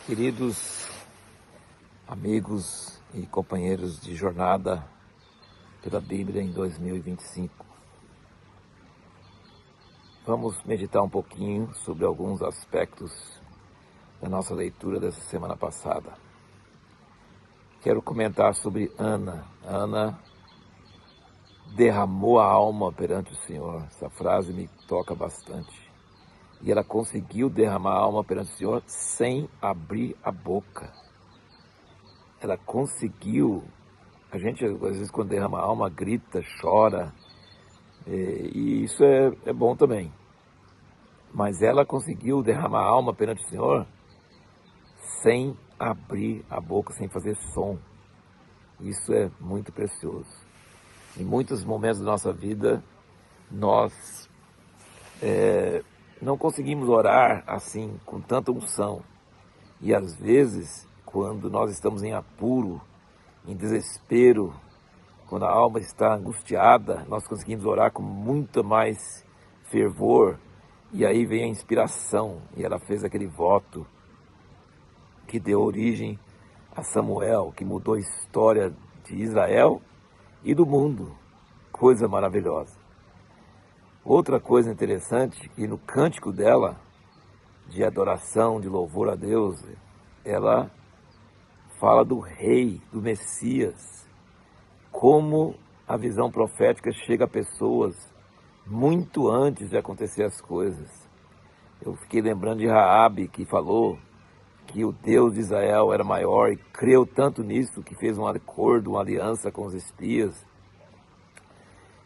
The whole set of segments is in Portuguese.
Queridos amigos e companheiros de jornada pela Bíblia em 2025, vamos meditar um pouquinho sobre alguns aspectos da nossa leitura dessa semana passada. Quero comentar sobre Ana. Ana derramou a alma perante o Senhor. Essa frase me toca bastante. E ela conseguiu derramar a alma perante o Senhor sem abrir a boca. Ela conseguiu. A gente, às vezes, quando derrama a alma, grita, chora. E isso é bom também. Mas ela conseguiu derramar a alma perante o Senhor sem abrir a boca, sem fazer som. Isso é muito precioso. Em muitos momentos da nossa vida, nós não conseguimos orar assim, com tanta unção. E às vezes, quando nós estamos em apuro, em desespero, quando a alma está angustiada, nós conseguimos orar com muito mais fervor. E aí vem a inspiração, e ela fez aquele voto que deu origem a Samuel, que mudou a história de Israel e do mundo. Coisa maravilhosa. Outra coisa interessante, que no cântico dela, de adoração, de louvor a Deus, ela fala do rei, do Messias, como a visão profética chega a pessoas muito antes de acontecer as coisas. Eu fiquei lembrando de Raabe, que falou que o Deus de Israel era maior e creu tanto nisso que fez um acordo, uma aliança com os espias.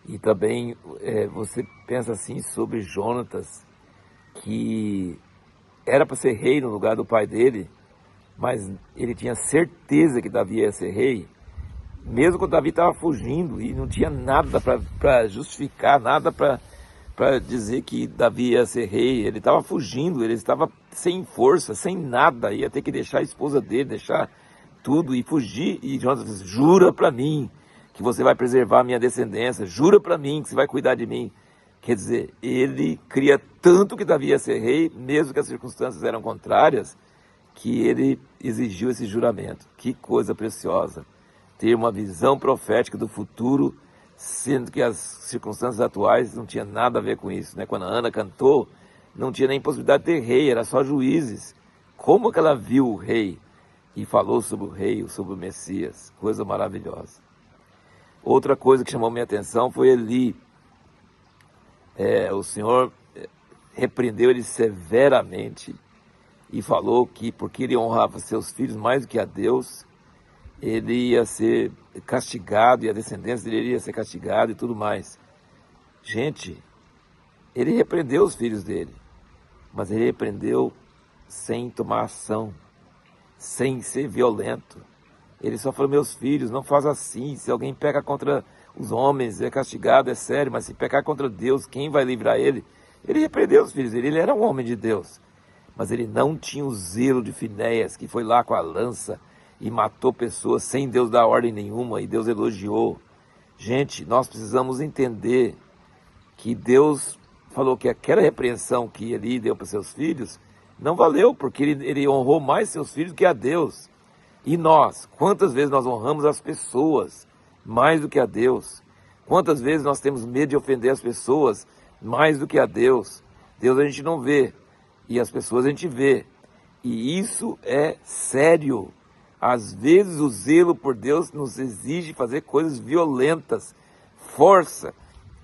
E também você pensa assim sobre Jonatas, que era para ser rei no lugar do pai dele, mas ele tinha certeza que Davi ia ser rei, mesmo quando Davi estava fugindo e não tinha nada para justificar, nada para dizer que Davi ia ser rei. Ele estava fugindo, ele estava sem força, sem nada, ia ter que deixar a esposa dele, deixar tudo e fugir. E Jonatas disse: jura para mim que você vai preservar a minha descendência, jura para mim que você vai cuidar de mim. Quer dizer, ele queria tanto que Davi ia ser rei, mesmo que as circunstâncias eram contrárias, que ele exigiu esse juramento. Que coisa preciosa, ter uma visão profética do futuro, sendo que as circunstâncias atuais não tinham nada a ver com isso, né? Quando a Ana cantou, não tinha nem possibilidade de ter rei, era só juízes. Como que ela viu o rei e falou sobre o rei, sobre o Messias? Coisa maravilhosa. Outra coisa que chamou minha atenção foi Eli. O Senhor repreendeu ele severamente e falou que, porque ele honrava seus filhos mais do que a Deus, ele ia ser castigado e a descendência dele ia ser castigada e tudo mais. Gente, ele repreendeu os filhos dele, mas ele repreendeu sem tomar ação, sem ser violento. Ele só falou: meus filhos, não faz assim. Se alguém peca contra os homens, é castigado, é sério, mas se pecar contra Deus, quem vai livrar ele? Ele repreendeu os filhos dele, ele era um homem de Deus, mas ele não tinha o zelo de Finéias, que foi lá com a lança e matou pessoas sem Deus dar ordem nenhuma, e Deus elogiou. Gente, nós precisamos entender que Deus falou que aquela repreensão que Eli deu para seus filhos não valeu, porque ele honrou mais seus filhos que a Deus. E nós, quantas vezes nós honramos as pessoas mais do que a Deus? Quantas vezes nós temos medo de ofender as pessoas mais do que a Deus? Deus a gente não vê, e as pessoas a gente vê. E isso é sério. Às vezes o zelo por Deus nos exige fazer coisas violentas, força,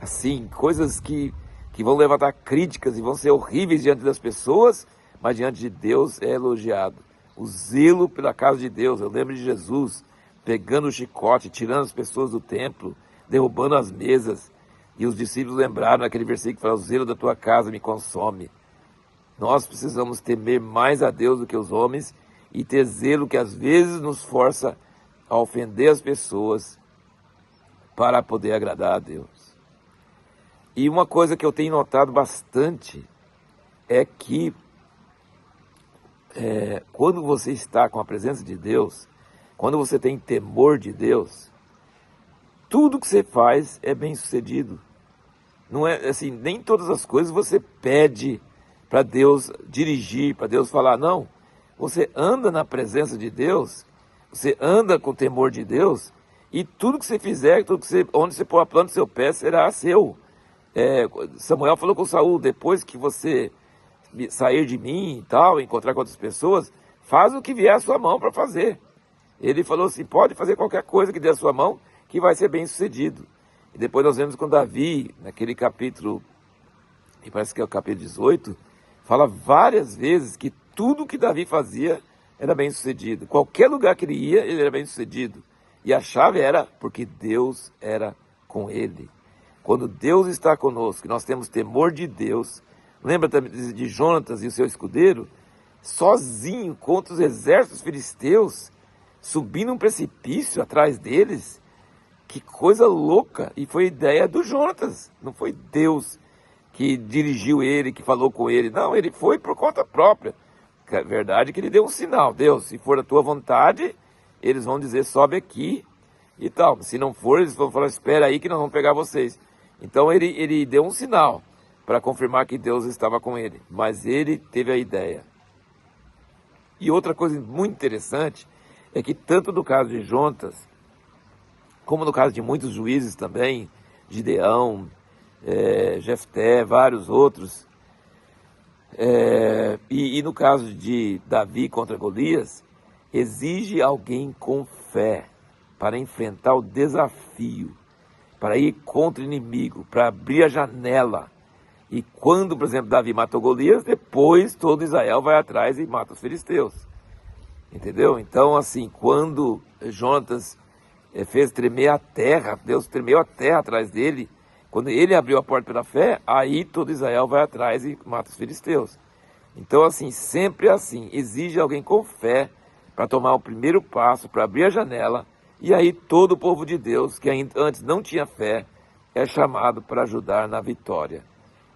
assim, coisas que vão levantar críticas e vão ser horríveis diante das pessoas, mas diante de Deus é elogiado. O zelo pela casa de Deus. Eu lembro de Jesus pegando o chicote, tirando as pessoas do templo, derrubando as mesas. E os discípulos lembraram naquele versículo que fala: o zelo da tua casa me consome. Nós precisamos temer mais a Deus do que os homens e ter zelo que às vezes nos força a ofender as pessoas para poder agradar a Deus. E uma coisa que eu tenho notado bastante é que quando você está com a presença de Deus, quando você tem temor de Deus, tudo que você faz é bem sucedido. Não é assim, nem todas as coisas você pede para Deus dirigir, para Deus falar, não. você anda na presença de Deus, você anda com o temor de Deus, e tudo que você fizer, onde você pôr a planta do seu pé, será seu. Samuel falou com Saul: depois que você sair de mim e tal, encontrar com outras pessoas, faz o que vier à sua mão para fazer. Ele falou assim: pode fazer qualquer coisa que dê à sua mão, que vai ser bem sucedido. E depois nós vemos com Davi, naquele capítulo, que parece que é o capítulo 18, fala várias vezes que tudo que Davi fazia era bem sucedido. Qualquer lugar que ele ia, ele era bem sucedido. E a chave era porque Deus era com ele. Quando Deus está conosco, nós temos temor de Deus. Lembra também de Jonatas e o seu escudeiro? Sozinho contra os exércitos filisteus, subindo um precipício atrás deles. Que coisa louca! E foi ideia do Jonatas, não foi Deus que dirigiu ele, que falou com ele. Não, ele foi por conta própria. É verdade que ele deu um sinal: Deus, se for a tua vontade, eles vão dizer: sobe aqui e tal. Se não for, eles vão falar: espera aí que nós vamos pegar vocês. Então ele deu um sinal para confirmar que Deus estava com ele. Mas ele teve a ideia. E outra coisa muito interessante é que tanto no caso de Jonatas, como no caso de muitos juízes também, Gideão, Jefté, vários outros, e no caso de Davi contra Golias, exige alguém com fé para enfrentar o desafio, para ir contra o inimigo, para abrir a janela. E quando, por exemplo, Davi matou Golias, depois todo Israel vai atrás e mata os filisteus. Entendeu? Então, assim, quando Jonatas fez tremer a terra, Deus tremeu a terra atrás dele, quando ele abriu a porta pela fé, aí todo Israel vai atrás e mata os filisteus. Então, assim, sempre assim, exige alguém com fé para tomar o primeiro passo, para abrir a janela, e aí todo o povo de Deus, que antes não tinha fé, é chamado para ajudar na vitória.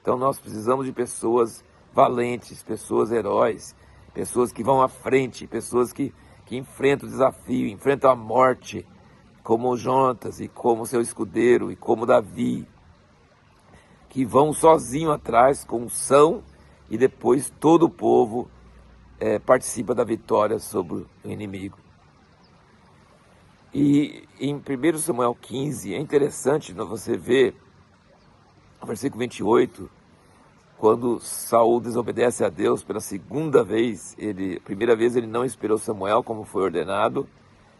Então nós precisamos de pessoas valentes, pessoas heróis, pessoas que vão à frente, pessoas que enfrentam o desafio, enfrentam a morte, como Jonatas e como seu escudeiro e como Davi, que vão sozinho atrás com unção, e depois todo o povo participa da vitória sobre o inimigo. E em 1 Samuel 15, é interessante você ver no versículo 28, quando Saul desobedece a Deus pela segunda vez. A primeira vez ele não esperou Samuel como foi ordenado,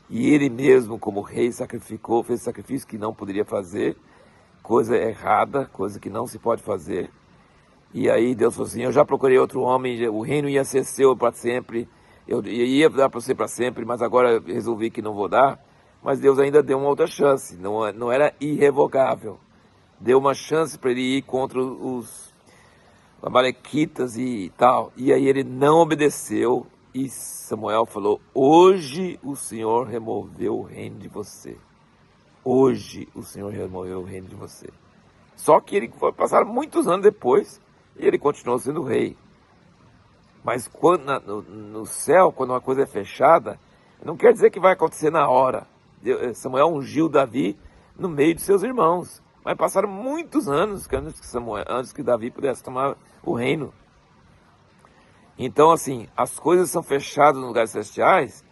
e ele mesmo como rei fez sacrifício que não poderia fazer, coisa errada, coisa que não se pode fazer. E aí Deus falou assim: eu já procurei outro homem, o reino ia ser seu para sempre, eu ia dar para você para sempre, mas agora resolvi que não vou dar. Mas Deus ainda deu uma outra chance, não era irrevogável. Deu uma chance para ele ir contra os amalequitas e tal. E aí ele não obedeceu, e Samuel falou: hoje o Senhor removeu o reino de você. Hoje o Senhor removeu o reino de você. Só que ele foi passar muitos anos depois, e ele continuou sendo rei. Mas quando, no céu, quando uma coisa é fechada, não quer dizer que vai acontecer na hora. Samuel ungiu Davi no meio de seus irmãos. Mas passaram muitos anos antes que Davi pudesse tomar o reino. Então, assim, as coisas são fechadas nos lugares celestiais,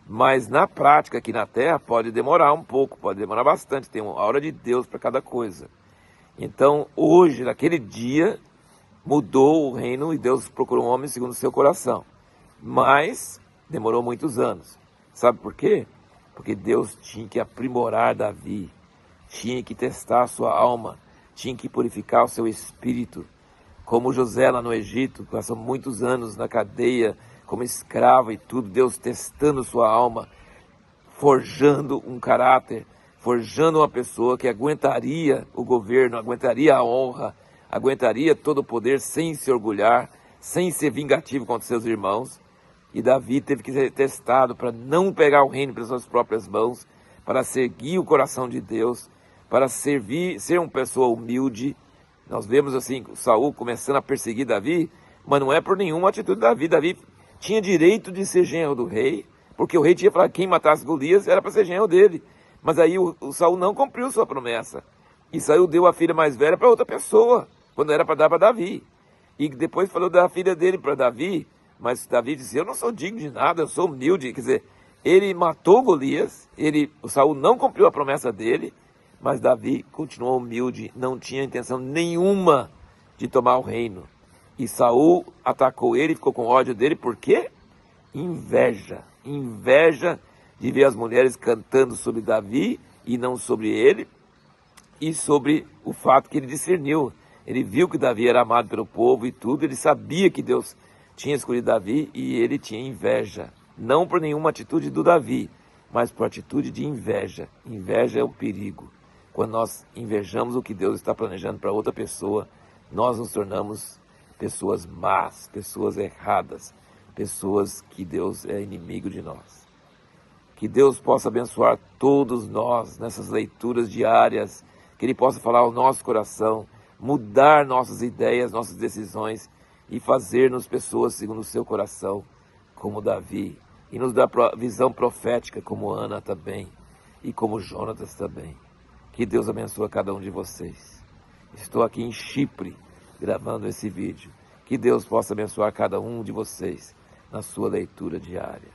mas na prática aqui na terra pode demorar um pouco, pode demorar bastante. Tem uma hora de Deus para cada coisa. Então, hoje, naquele dia, mudou o reino e Deus procurou um homem segundo o seu coração. Mas demorou muitos anos. Sabe por quê? Porque Deus tinha que aprimorar Davi, tinha que testar a sua alma, tinha que purificar o seu espírito. Como José lá no Egito, passou muitos anos na cadeia, como escravo e tudo, Deus testando sua alma, forjando um caráter, forjando uma pessoa que aguentaria o governo, aguentaria a honra, aguentaria todo o poder sem se orgulhar, sem ser vingativo contra seus irmãos. E Davi teve que ser testado para não pegar o reino pelas suas próprias mãos, para seguir o coração de Deus, para ser uma pessoa humilde. Nós vemos assim, Saul começando a perseguir Davi, mas não é por nenhuma atitude de Davi. Davi tinha direito de ser genro do rei, porque o rei tinha falado que quem matasse Golias era para ser genro dele. Mas aí o Saul não cumpriu sua promessa. E Saul deu a filha mais velha para outra pessoa, quando era para dar para Davi. E depois falou da filha dele para Davi, Mas Davi disse, eu não sou digno de nada, eu sou humilde. Quer dizer, ele matou Golias, o Saul não cumpriu a promessa dele, mas Davi continuou humilde, não tinha intenção nenhuma de tomar o reino. E Saul atacou ele, ficou com ódio dele, por quê? Inveja de ver as mulheres cantando sobre Davi e não sobre ele, e sobre o fato que ele discerniu. Ele viu que Davi era amado pelo povo e tudo, ele sabia que Deus tinha escolhido Davi e ele tinha inveja. Não por nenhuma atitude do Davi, mas por atitude de inveja. Inveja é o perigo. Quando nós invejamos o que Deus está planejando para outra pessoa, nós nos tornamos pessoas más, pessoas erradas, pessoas que Deus é inimigo de nós. Que Deus possa abençoar todos nós nessas leituras diárias, que Ele possa falar ao nosso coração, mudar nossas ideias, nossas decisões e fazer-nos pessoas segundo o seu coração, como Davi, e nos dar visão profética, como Ana também, e como Jonatas também. Que Deus abençoe cada um de vocês. Estou aqui em Chipre, gravando esse vídeo. Que Deus possa abençoar cada um de vocês na sua leitura diária.